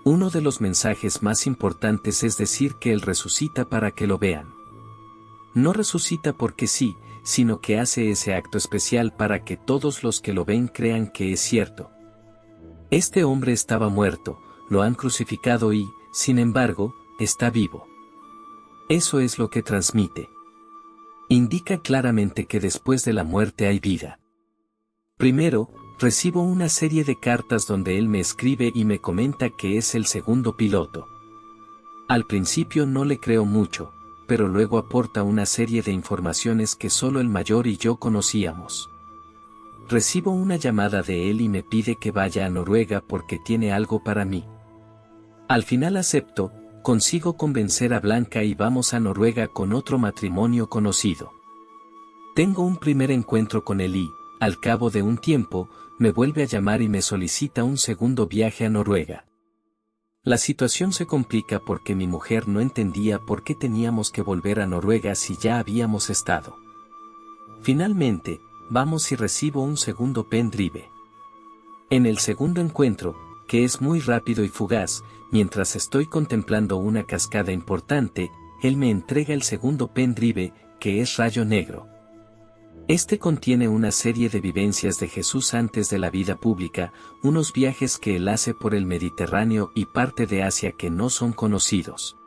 Uno de los mensajes más importantes es decir que Él resucita para que lo vean. No resucita porque sí, sino que hace ese acto especial para que todos los que lo ven crean que es cierto. Este hombre estaba muerto, lo han crucificado y, sin embargo, está vivo. Eso es lo que transmite. Indica claramente que después de la muerte hay vida. Primero, recibo una serie de cartas donde él me escribe y me comenta que es el segundo piloto. Al principio no le creo mucho, pero luego aporta una serie de informaciones que solo el mayor y yo conocíamos. Recibo una llamada de él y me pide que vaya a Noruega porque tiene algo para mí. Al final acepto, consigo convencer a Blanca y vamos a Noruega con otro matrimonio conocido. Tengo un primer encuentro con él y, al cabo de un tiempo, me vuelve a llamar y me solicita un segundo viaje a Noruega. La situación se complica porque mi mujer no entendía por qué teníamos que volver a Noruega si ya habíamos estado. Finalmente, vamos y recibo un segundo pendrive. En el segundo encuentro, que es muy rápido y fugaz, mientras estoy contemplando una cascada importante, él me entrega el segundo pendrive, que es Rayo Negro. Este contiene una serie de vivencias de Jesús antes de la vida pública, unos viajes que él hace por el Mediterráneo y parte de Asia que no son conocidos.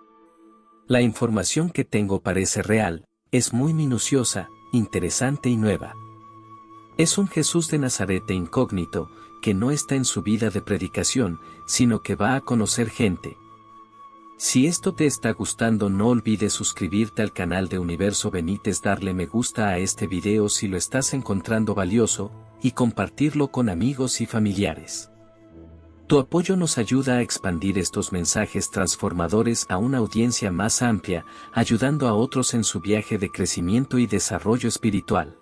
La información que tengo parece real, es muy minuciosa, interesante y nueva. Es un Jesús de Nazaret incógnito, que no está en su vida de predicación, sino que va a conocer gente. Si esto te está gustando, no olvides suscribirte al canal de Universo Benítez, darle me gusta a este video si lo estás encontrando valioso, y compartirlo con amigos y familiares. Tu apoyo nos ayuda a expandir estos mensajes transformadores a una audiencia más amplia, ayudando a otros en su viaje de crecimiento y desarrollo espiritual.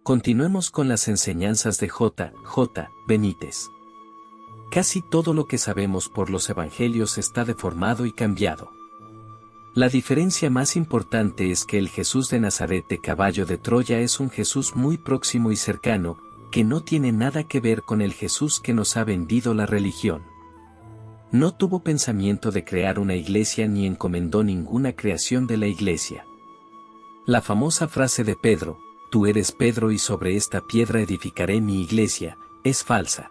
Continuemos con las enseñanzas de J. Benítez. Casi todo lo que sabemos por los evangelios está deformado y cambiado. La diferencia más importante es que el Jesús de Nazaret de Caballo de Troya es un Jesús muy próximo y cercano, que no tiene nada que ver con el Jesús que nos ha vendido la religión. No tuvo pensamiento de crear una iglesia ni encomendó ninguna creación de la iglesia. La famosa frase de Pedro, tú eres Pedro y sobre esta piedra edificaré mi iglesia, es falsa.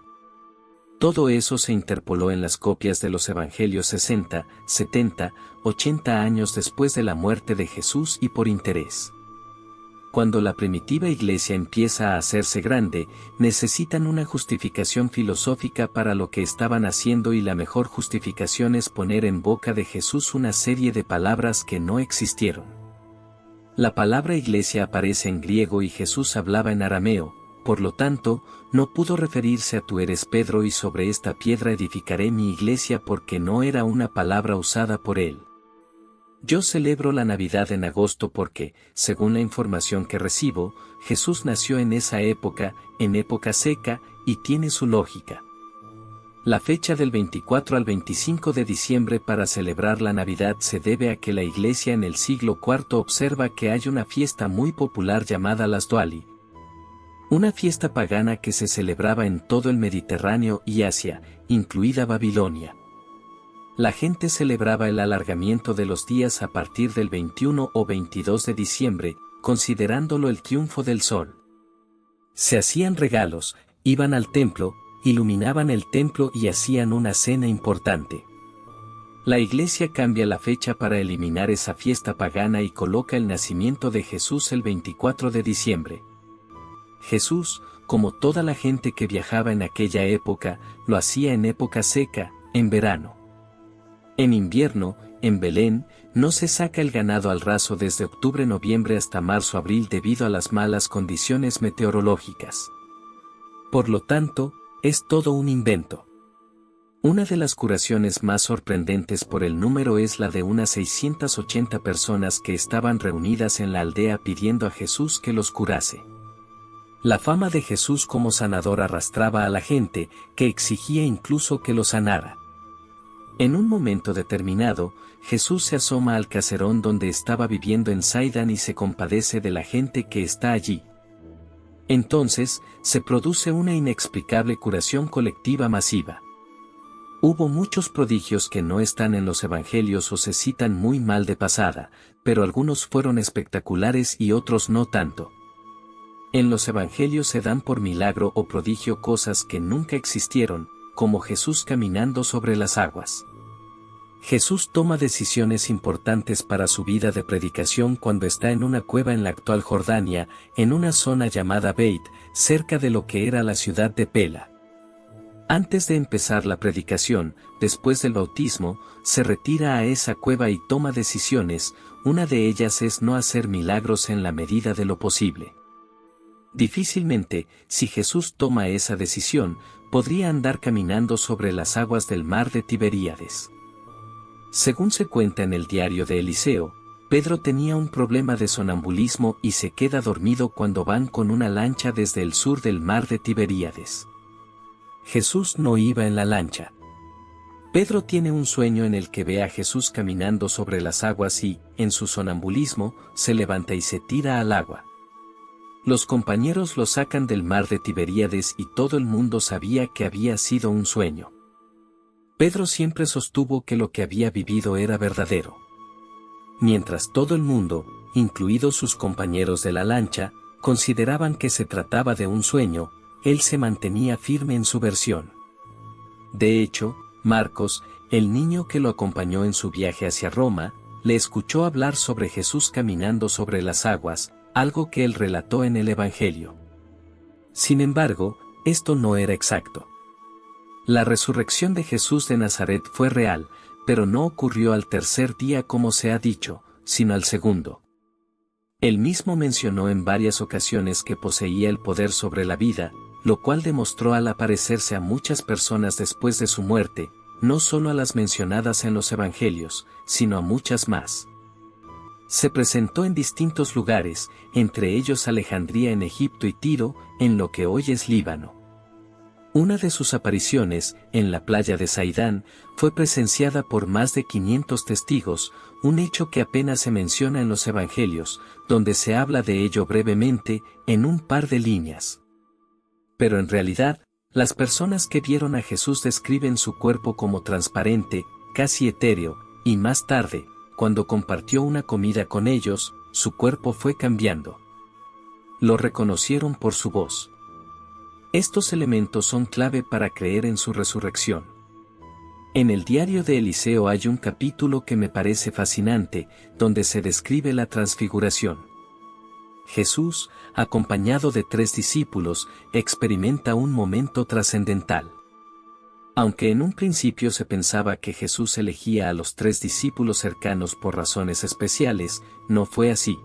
Todo eso se interpoló en las copias de los evangelios 60, 70, 80 años después de la muerte de Jesús y por interés. Cuando la primitiva iglesia empieza a hacerse grande, necesitan una justificación filosófica para lo que estaban haciendo y la mejor justificación es poner en boca de Jesús una serie de palabras que no existieron. La palabra iglesia aparece en griego y Jesús hablaba en arameo. Por lo tanto, no pudo referirse a tú eres Pedro y sobre esta piedra edificaré mi iglesia porque no era una palabra usada por él. Yo celebro la Navidad en agosto porque, según la información que recibo, Jesús nació en esa época, en época seca, y tiene su lógica. La fecha del 24 al 25 de diciembre para celebrar la Navidad se debe a que la iglesia en el siglo IV observa que hay una fiesta muy popular llamada las Duali, una fiesta pagana que se celebraba en todo el Mediterráneo y Asia, incluida Babilonia. La gente celebraba el alargamiento de los días a partir del 21 o 22 de diciembre, considerándolo el triunfo del sol. Se hacían regalos, iban al templo, iluminaban el templo y hacían una cena importante. La iglesia cambia la fecha para eliminar esa fiesta pagana y coloca el nacimiento de Jesús el 24 de diciembre. Jesús, como toda la gente que viajaba en aquella época, lo hacía en época seca, en verano. En invierno, en Belén, no se saca el ganado al raso desde octubre-noviembre hasta marzo-abril debido a las malas condiciones meteorológicas. Por lo tanto, es todo un invento. Una de las curaciones más sorprendentes por el número es la de unas 680 personas que estaban reunidas en la aldea pidiendo a Jesús que los curase. La fama de Jesús como sanador arrastraba a la gente, que exigía incluso que lo sanara. En un momento determinado, Jesús se asoma al caserón donde estaba viviendo en Sidón y se compadece de la gente que está allí. Entonces, se produce una inexplicable curación colectiva masiva. Hubo muchos prodigios que no están en los evangelios o se citan muy mal de pasada, pero algunos fueron espectaculares y otros no tanto. En los evangelios se dan por milagro o prodigio cosas que nunca existieron, como Jesús caminando sobre las aguas. Jesús toma decisiones importantes para su vida de predicación cuando está en una cueva en la actual Jordania, en una zona llamada Beit, cerca de lo que era la ciudad de Pela. Antes de empezar la predicación, después del bautismo, se retira a esa cueva y toma decisiones, una de ellas es no hacer milagros en la medida de lo posible. Difícilmente, si Jesús toma esa decisión, podría andar caminando sobre las aguas del mar de Tiberíades. Según se cuenta en el diario de Eliseo, Pedro tenía un problema de sonambulismo y se queda dormido cuando van con una lancha desde el sur del mar de Tiberíades. Jesús no iba en la lancha. Pedro tiene un sueño en el que ve a Jesús caminando sobre las aguas y, en su sonambulismo, se levanta y se tira al agua. Los compañeros lo sacan del mar de Tiberíades y todo el mundo sabía que había sido un sueño. Pedro siempre sostuvo que lo que había vivido era verdadero. Mientras todo el mundo, incluidos sus compañeros de la lancha, consideraban que se trataba de un sueño, él se mantenía firme en su versión. De hecho, Marcos, el niño que lo acompañó en su viaje hacia Roma, le escuchó hablar sobre Jesús caminando sobre las aguas, algo que él relató en el Evangelio. Sin embargo, esto no era exacto. La resurrección de Jesús de Nazaret fue real, pero no ocurrió al tercer día como se ha dicho, sino al segundo. Él mismo mencionó en varias ocasiones que poseía el poder sobre la vida, lo cual demostró al aparecerse a muchas personas después de su muerte, no solo a las mencionadas en los evangelios, sino a muchas más. Se presentó en distintos lugares, entre ellos Alejandría en Egipto y Tiro, en lo que hoy es Líbano. Una de sus apariciones, en la playa de Saidán, fue presenciada por más de 500 testigos, un hecho que apenas se menciona en los evangelios, donde se habla de ello brevemente, en un par de líneas. Pero en realidad, las personas que vieron a Jesús describen su cuerpo como transparente, casi etéreo, y más tarde, cuando compartió una comida con ellos, su cuerpo fue cambiando. Lo reconocieron por su voz. Estos elementos son clave para creer en su resurrección. En el diario de Eliseo hay un capítulo que me parece fascinante, donde se describe la transfiguración. Jesús, acompañado de 3 discípulos, experimenta un momento trascendental. Aunque en un principio se pensaba que Jesús elegía a los 3 discípulos cercanos por razones especiales, no fue así.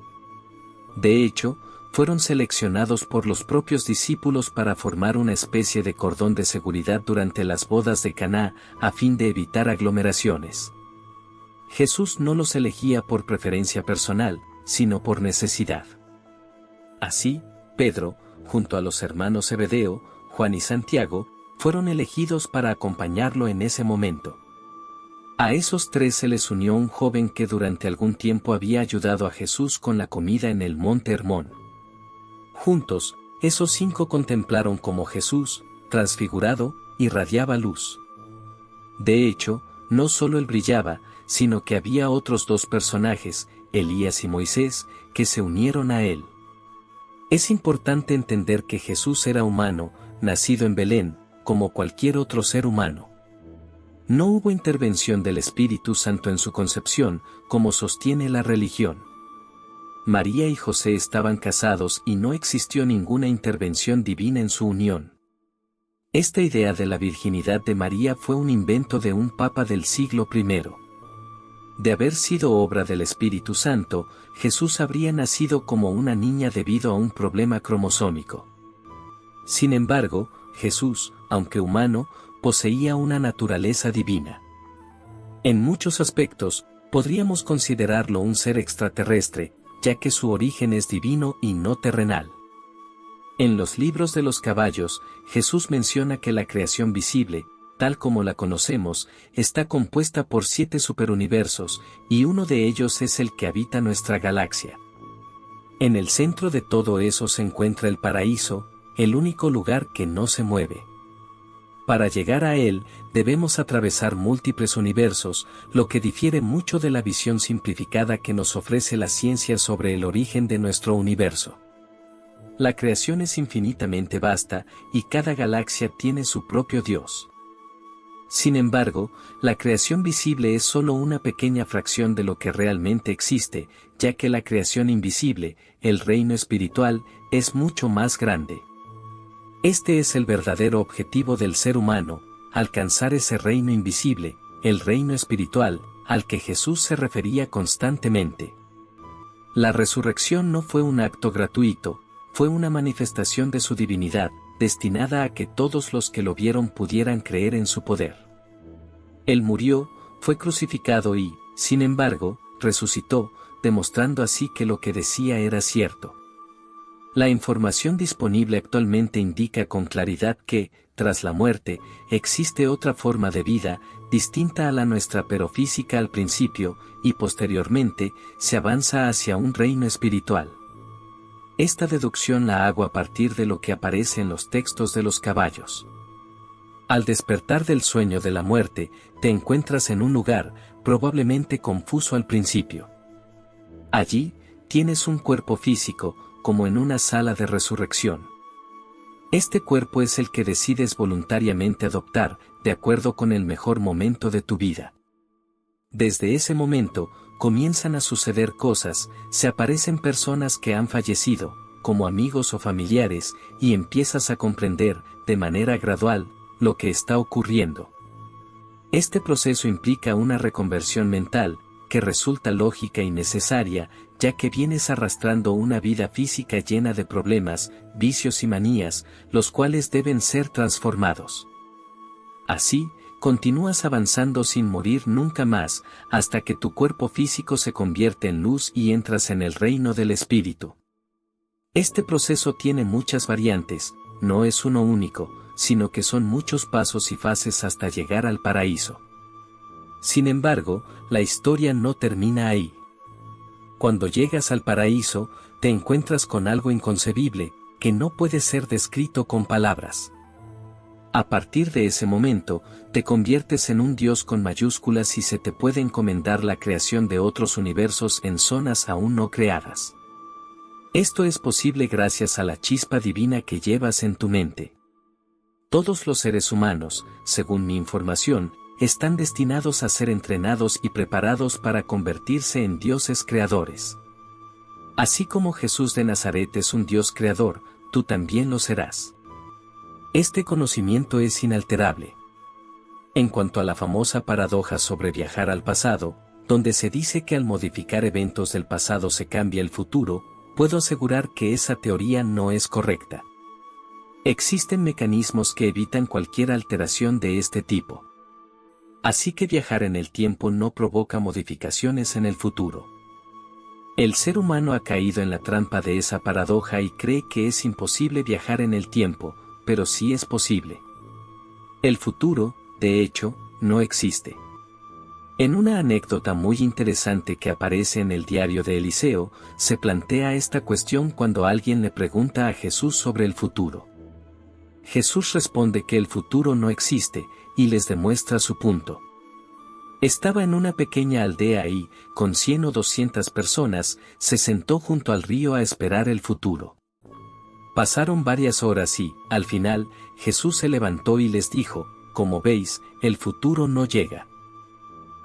De hecho, fueron seleccionados por los propios discípulos para formar una especie de cordón de seguridad durante las bodas de Caná, a fin de evitar aglomeraciones. Jesús no los elegía por preferencia personal, sino por necesidad. Así, Pedro, junto a los hermanos Zebedeo, Juan y Santiago, fueron elegidos para acompañarlo en ese momento. A esos 3 se les unió un joven que durante algún tiempo había ayudado a Jesús con la comida en el monte Hermón. Juntos, esos 5 contemplaron cómo Jesús, transfigurado, irradiaba luz. De hecho, no solo él brillaba, sino que había otros 2 personajes, Elías y Moisés, que se unieron a él. Es importante entender que Jesús era humano, nacido en Belén, como cualquier otro ser humano. No hubo intervención del Espíritu Santo en su concepción, como sostiene la religión. María y José estaban casados y no existió ninguna intervención divina en su unión. Esta idea de la virginidad de María fue un invento de un papa del siglo I. De haber sido obra del Espíritu Santo, Jesús habría nacido como una niña debido a un problema cromosómico. Sin embargo, Jesús, aunque humano, poseía una naturaleza divina. En muchos aspectos, podríamos considerarlo un ser extraterrestre, ya que su origen es divino y no terrenal. En los libros de los caballos, Jesús menciona que la creación visible, tal como la conocemos, está compuesta por 7 superuniversos, y uno de ellos es el que habita nuestra galaxia. En el centro de todo eso se encuentra el paraíso, el único lugar que no se mueve. Para llegar a él, debemos atravesar múltiples universos, lo que difiere mucho de la visión simplificada que nos ofrece la ciencia sobre el origen de nuestro universo. La creación es infinitamente vasta, y cada galaxia tiene su propio Dios. Sin embargo, la creación visible es solo una pequeña fracción de lo que realmente existe, ya que la creación invisible, el reino espiritual, es mucho más grande. Este es el verdadero objetivo del ser humano, alcanzar ese reino invisible, el reino espiritual, al que Jesús se refería constantemente. La resurrección no fue un acto gratuito, fue una manifestación de su divinidad, destinada a que todos los que lo vieron pudieran creer en su poder. Él murió, fue crucificado y, sin embargo, resucitó, demostrando así que lo que decía era cierto. La información disponible actualmente indica con claridad que, tras la muerte, existe otra forma de vida, distinta a la nuestra pero física al principio, y posteriormente, se avanza hacia un reino espiritual. Esta deducción la hago a partir de lo que aparece en los textos de los caballos. Al despertar del sueño de la muerte, te encuentras en un lugar, probablemente confuso al principio. Allí, tienes un cuerpo físico, como en una sala de resurrección. Este cuerpo es el que decides voluntariamente adoptar, de acuerdo con el mejor momento de tu vida. Desde ese momento, comienzan a suceder cosas, se aparecen personas que han fallecido, como amigos o familiares, y empiezas a comprender, de manera gradual, lo que está ocurriendo. Este proceso implica una reconversión mental, que resulta lógica y necesaria, ya que vienes arrastrando una vida física llena de problemas, vicios y manías, los cuales deben ser transformados. Así, continúas avanzando sin morir nunca más, hasta que tu cuerpo físico se convierte en luz y entras en el reino del espíritu. Este proceso tiene muchas variantes, no es uno único, sino que son muchos pasos y fases hasta llegar al paraíso. Sin embargo, la historia no termina ahí. Cuando llegas al paraíso, te encuentras con algo inconcebible, que no puede ser descrito con palabras. A partir de ese momento, te conviertes en un Dios con mayúsculas y se te puede encomendar la creación de otros universos en zonas aún no creadas. Esto es posible gracias a la chispa divina que llevas en tu mente. Todos los seres humanos, según mi información, están destinados a ser entrenados y preparados para convertirse en dioses creadores. Así como Jesús de Nazaret es un Dios creador, tú también lo serás. Este conocimiento es inalterable. En cuanto a la famosa paradoja sobre viajar al pasado, donde se dice que al modificar eventos del pasado se cambia el futuro, puedo asegurar que esa teoría no es correcta. Existen mecanismos que evitan cualquier alteración de este tipo. Así que viajar en el tiempo no provoca modificaciones en el futuro. El ser humano ha caído en la trampa de esa paradoja y cree que es imposible viajar en el tiempo, pero sí es posible. El futuro, de hecho, no existe. En una anécdota muy interesante que aparece en el diario de Eliseo, se plantea esta cuestión cuando alguien le pregunta a Jesús sobre el futuro. Jesús responde que el futuro no existe, y les demuestra su punto. Estaba en una pequeña aldea y, con 100 o 200 personas, se sentó junto al río a esperar el futuro. Pasaron varias horas y, al final, Jesús se levantó y les dijo, como veis, el futuro no llega.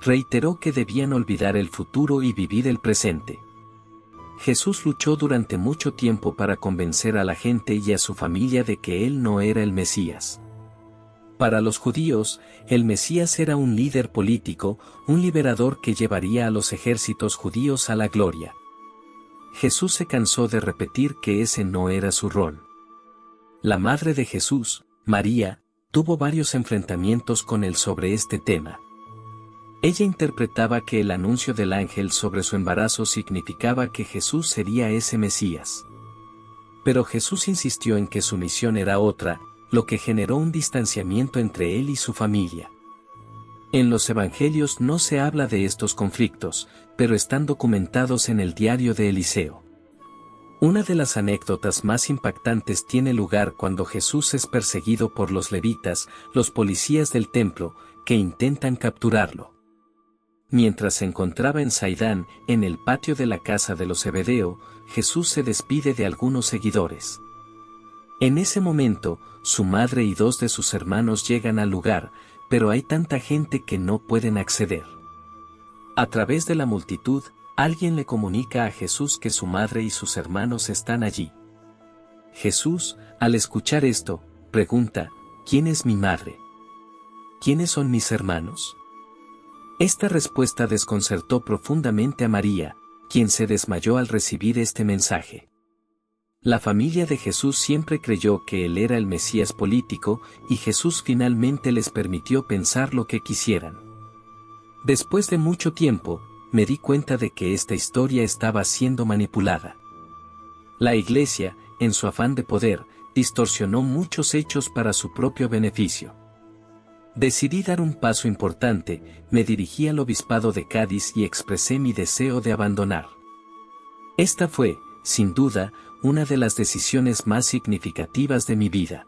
Reiteró que debían olvidar el futuro y vivir el presente. Jesús luchó durante mucho tiempo para convencer a la gente y a su familia de que él no era el Mesías. Para los judíos, el Mesías era un líder político, un liberador que llevaría a los ejércitos judíos a la gloria. Jesús se cansó de repetir que ese no era su rol. La madre de Jesús, María, tuvo varios enfrentamientos con él sobre este tema. Ella interpretaba que el anuncio del ángel sobre su embarazo significaba que Jesús sería ese Mesías. Pero Jesús insistió en que su misión era otra, lo que generó un distanciamiento entre él y su familia. En los evangelios no se habla de estos conflictos, pero están documentados en el diario de Eliseo. Una de las anécdotas más impactantes tiene lugar cuando Jesús es perseguido por los levitas, los policías del templo, que intentan capturarlo. Mientras se encontraba en Saidán, en el patio de la casa de los Zebedeo, Jesús se despide de algunos seguidores. En ese momento, su madre y 2 de sus hermanos llegan al lugar, pero hay tanta gente que no pueden acceder. A través de la multitud, alguien le comunica a Jesús que su madre y sus hermanos están allí. Jesús, al escuchar esto, pregunta, ¿quién es mi madre? ¿Quiénes son mis hermanos? Esta respuesta desconcertó profundamente a María, quien se desmayó al recibir este mensaje. La familia de Jesús siempre creyó que él era el Mesías político, y Jesús finalmente les permitió pensar lo que quisieran. Después de mucho tiempo, me di cuenta de que esta historia estaba siendo manipulada. La Iglesia, en su afán de poder, distorsionó muchos hechos para su propio beneficio. Decidí dar un paso importante, me dirigí al obispado de Cádiz y expresé mi deseo de abandonar. Esta fue, sin duda, una de las decisiones más significativas de mi vida.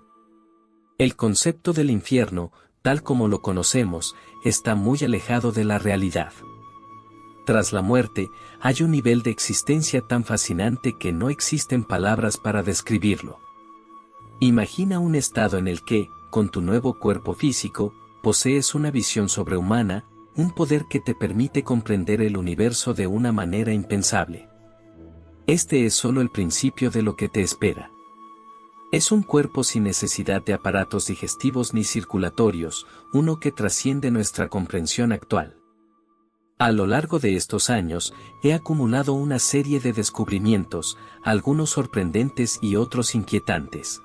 El concepto del infierno, tal como lo conocemos, está muy alejado de la realidad. Tras la muerte, hay un nivel de existencia tan fascinante que no existen palabras para describirlo. Imagina un estado en el que, con tu nuevo cuerpo físico, posees una visión sobrehumana, un poder que te permite comprender el universo de una manera impensable. Este es solo el principio de lo que te espera. Es un cuerpo sin necesidad de aparatos digestivos ni circulatorios, uno que trasciende nuestra comprensión actual. A lo largo de estos años, he acumulado una serie de descubrimientos, algunos sorprendentes y otros inquietantes.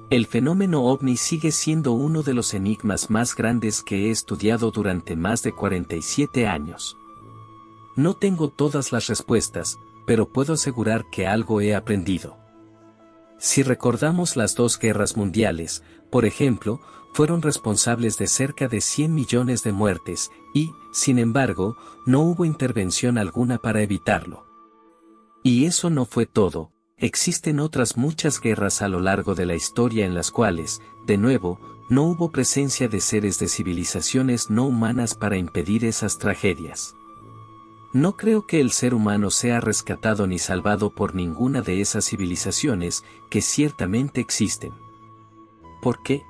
El fenómeno ovni sigue siendo uno de los enigmas más grandes que he estudiado durante más de 47 años. No tengo todas las respuestas, pero puedo asegurar que algo he aprendido. Si recordamos las 2 guerras mundiales, por ejemplo, fueron responsables de cerca de 100 millones de muertes, y, sin embargo, no hubo intervención alguna para evitarlo. Y eso no fue todo, existen otras muchas guerras a lo largo de la historia en las cuales, de nuevo, no hubo presencia de seres de civilizaciones no humanas para impedir esas tragedias. No creo que el ser humano sea rescatado ni salvado por ninguna de esas civilizaciones, que ciertamente existen. ¿Por qué?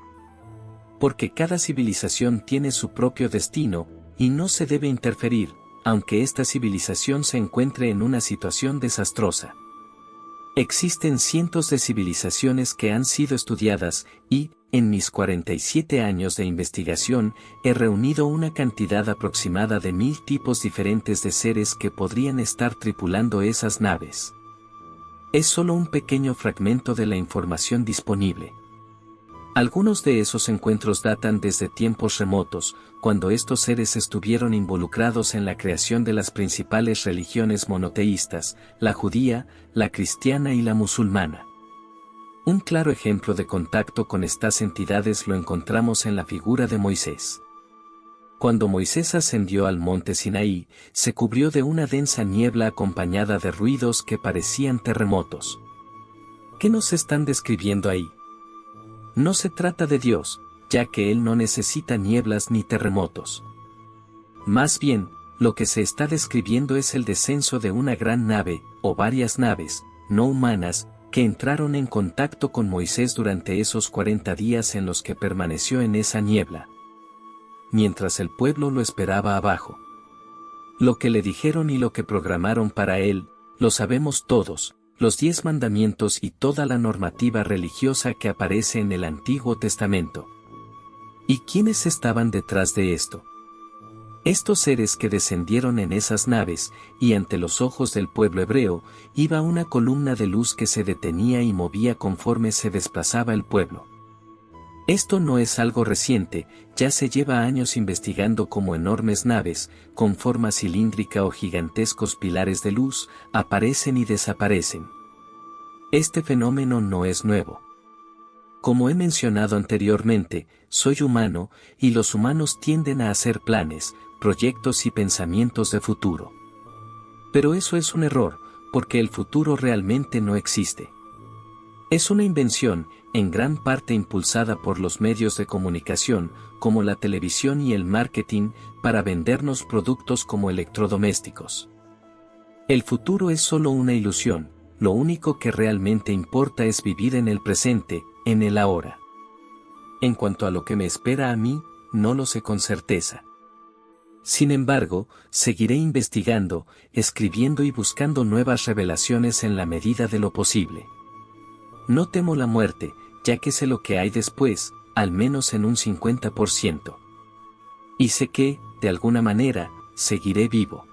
Porque cada civilización tiene su propio destino, y no se debe interferir, aunque esta civilización se encuentre en una situación desastrosa. Existen cientos de civilizaciones que han sido estudiadas, y, en mis 47 años de investigación, he reunido una cantidad aproximada de 1000 tipos diferentes de seres que podrían estar tripulando esas naves. Es solo un pequeño fragmento de la información disponible. Algunos de esos encuentros datan desde tiempos remotos, cuando estos seres estuvieron involucrados en la creación de las principales religiones monoteístas, la judía, la cristiana y la musulmana. Un claro ejemplo de contacto con estas entidades lo encontramos en la figura de Moisés. Cuando Moisés ascendió al monte Sinaí, se cubrió de una densa niebla acompañada de ruidos que parecían terremotos. ¿Qué nos están describiendo ahí? No se trata de Dios, ya que Él no necesita nieblas ni terremotos. Más bien, lo que se está describiendo es el descenso de una gran nave, o varias naves, no humanas, que entraron en contacto con Moisés durante esos 40 días en los que permaneció en esa niebla, mientras el pueblo lo esperaba abajo. Lo que le dijeron y lo que programaron para él, lo sabemos todos. Los 10 mandamientos y toda la normativa religiosa que aparece en el Antiguo Testamento. ¿Y quiénes estaban detrás de esto? Estos seres que descendieron en esas naves, y ante los ojos del pueblo hebreo, iba una columna de luz que se detenía y movía conforme se desplazaba el pueblo. Esto no es algo reciente, ya se lleva años investigando cómo enormes naves, con forma cilíndrica o gigantescos pilares de luz, aparecen y desaparecen. Este fenómeno no es nuevo. Como he mencionado anteriormente, soy humano, y los humanos tienden a hacer planes, proyectos y pensamientos de futuro. Pero eso es un error, porque el futuro realmente no existe. Es una invención, en gran parte impulsada por los medios de comunicación, como la televisión y el marketing, para vendernos productos como electrodomésticos. El futuro es solo una ilusión, lo único que realmente importa es vivir en el presente, en el ahora. En cuanto a lo que me espera a mí, no lo sé con certeza. Sin embargo, seguiré investigando, escribiendo y buscando nuevas revelaciones en la medida de lo posible. No temo la muerte, ya que sé lo que hay después, al menos en un 50%. Y sé que, de alguna manera, seguiré vivo.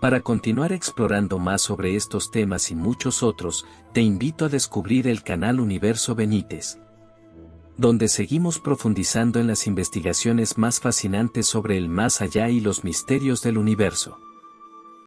Para continuar explorando más sobre estos temas y muchos otros, te invito a descubrir el canal Universo Benítez, donde seguimos profundizando en las investigaciones más fascinantes sobre el más allá y los misterios del universo.